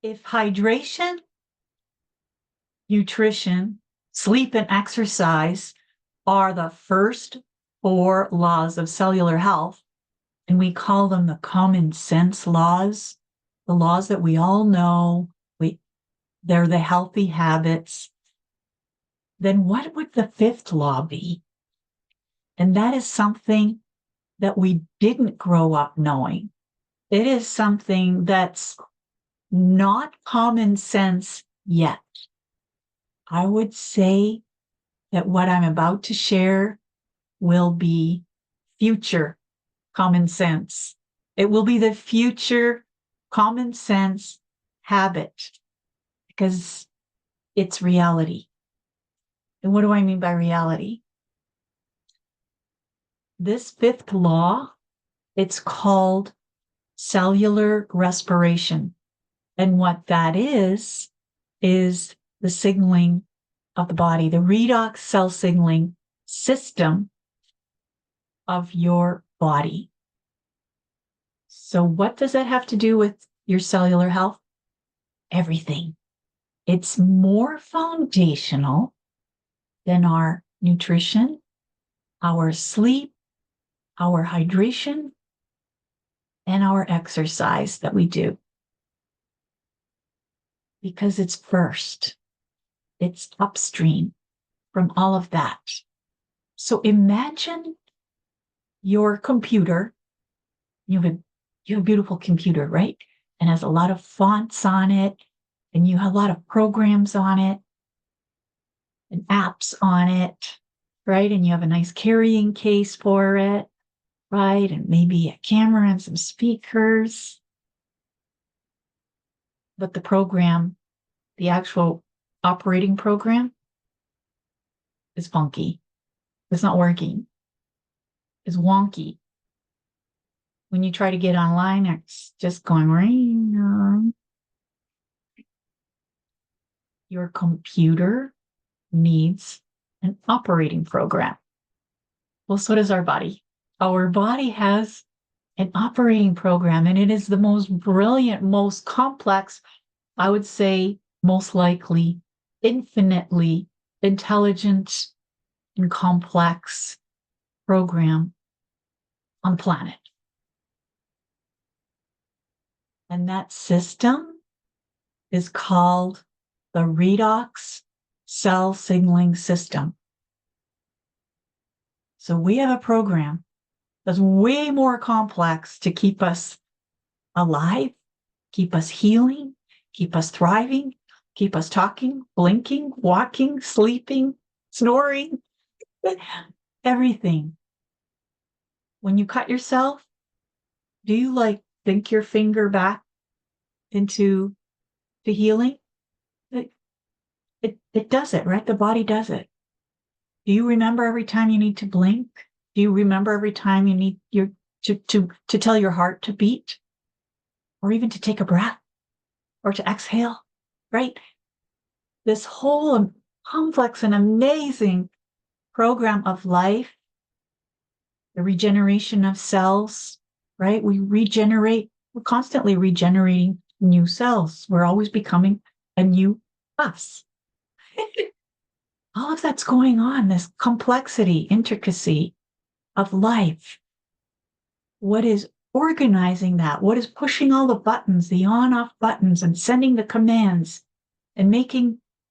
If hydration, nutrition, sleep, and exercise are the first four laws of cellular health, and we call them the common sense laws, the laws that we all know, they're the healthy habits, then what would the fifth law be? And that is something that we didn't grow up knowing. It is something that's not common sense yet. I would say that what I'm about to share will be future common sense. It will be the future common sense habit because it's reality. And what do I mean by reality? This fifth law, it's called cellular respiration. And what that is the signaling of the body, the redox cell signaling system of your body. So what does that have to do with your cellular health? Everything. It's more foundational than our nutrition, our sleep, our hydration, and our exercise that we do. Because it's first. It's upstream from all of that. So imagine your computer. You have a beautiful computer, right? And has a lot of fonts on it, and you have a lot of programs on it, and apps on it, right? And you have a nice carrying case for it, right? And maybe a camera and some speakers. But the program, the actual operating program, is funky. It's not working. It's wonky. When you try to get online, it's just going ring. Your computer needs an operating program. Well, so does our body. Our body has an operating program, and it is the most brilliant, most complex, I would say, most likely, infinitely intelligent and complex program on the planet. And that system is called the REDOX Cell Signaling System. So we have a program that's way more complex to keep us alive, keep us healing, keep us thriving, keep us talking, blinking, walking, sleeping, snoring, everything. When you cut yourself, do you think your finger back into the healing? It does it, right? The body does it. Do you remember every time you need to blink? Do you remember every time you need to tell your heart to beat? Or even to take a breath? Or to exhale, right? This whole complex and amazing program of life, the regeneration of cells, right? We regenerate, we're constantly regenerating new cells. We're always becoming a new us. All of that's going on, this complexity, intricacy of life. What is organizing that? What is pushing all the buttons, the on-off buttons, and sending the commands and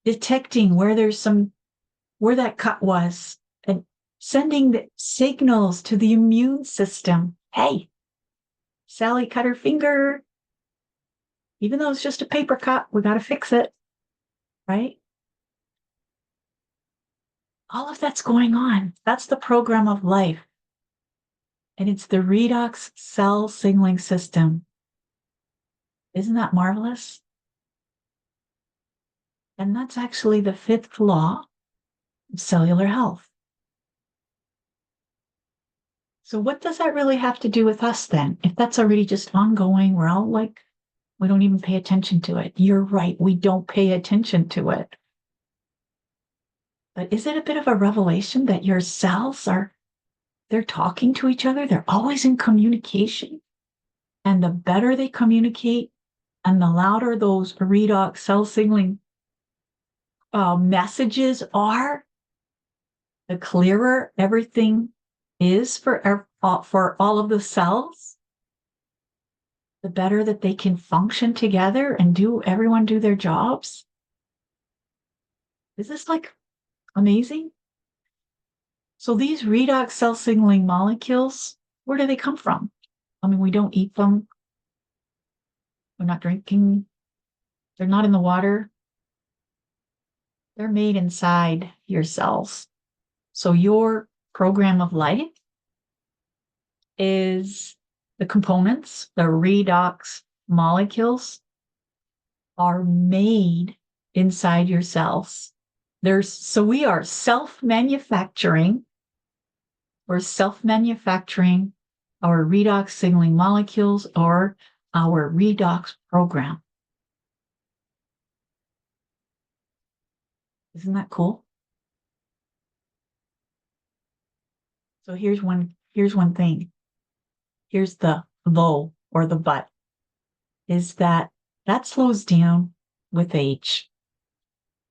detecting where that cut was, and sending the signals to the immune system. Hey, Sally cut her finger. Even though it's just a paper cut, we got to fix it, right? All of that's going on. That's the program of life. And it's the redox cell signaling system. Isn't that marvelous? And that's actually the fifth law of cellular health. So what does that really have to do with us then? If that's already just ongoing, we're all we don't even pay attention to it. You're right, we don't pay attention to it. But is it a bit of a revelation that your cells they're talking to each other? They're always in communication. And the better they communicate, And the louder those redox cell signaling messages are, the clearer everything is for all of the cells, the better that they can function together and everyone do their jobs. Is this like amazing? So these redox cell signaling molecules, where do they come from? I mean, we don't eat them. We're not drinking. They're not in the water. They're made inside your cells. So your program of life is the components, the redox molecules are made inside your cells. So we are self-manufacturing. We're self-manufacturing our redox signaling molecules or our redox program. Isn't that cool? So here's one thing. Here's the though or the but, is that slows down with age.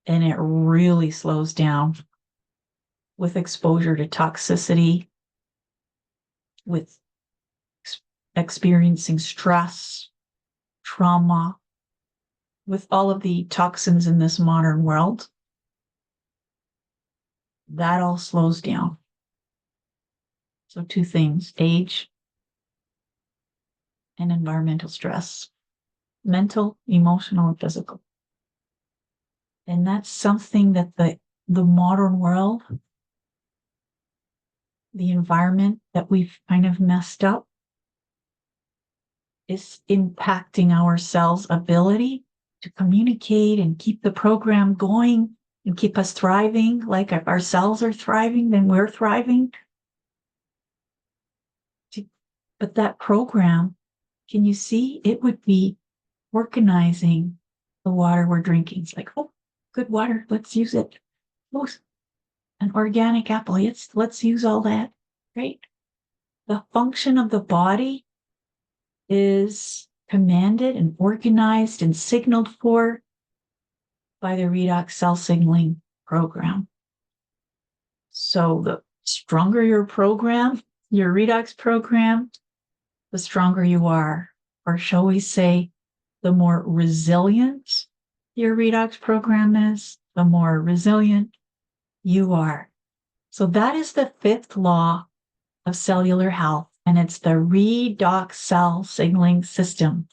And it really slows down with exposure to toxicity, with experiencing stress, trauma, with all of the toxins in this modern world. That all slows down. So two things, age and environmental stress, mental, emotional, and physical. And that's something that the modern world, the environment that we've kind of messed up, is impacting our cells' ability to communicate and keep the program going and keep us thriving. Like if our cells are thriving, then we're thriving. But that program, can you see, it would be organizing the water we're drinking. It's like, oh, good water, let's use it. Oh, an organic apple, let's use all that. Great. The function of the body is commanded and organized and signaled for by the redox cell signaling program. So the stronger your program, your redox program, the stronger you are. Or shall we say, the more resilient your redox program is, the more resilient you are. So that is the fifth law of cellular health, and it's the redox cell signaling system.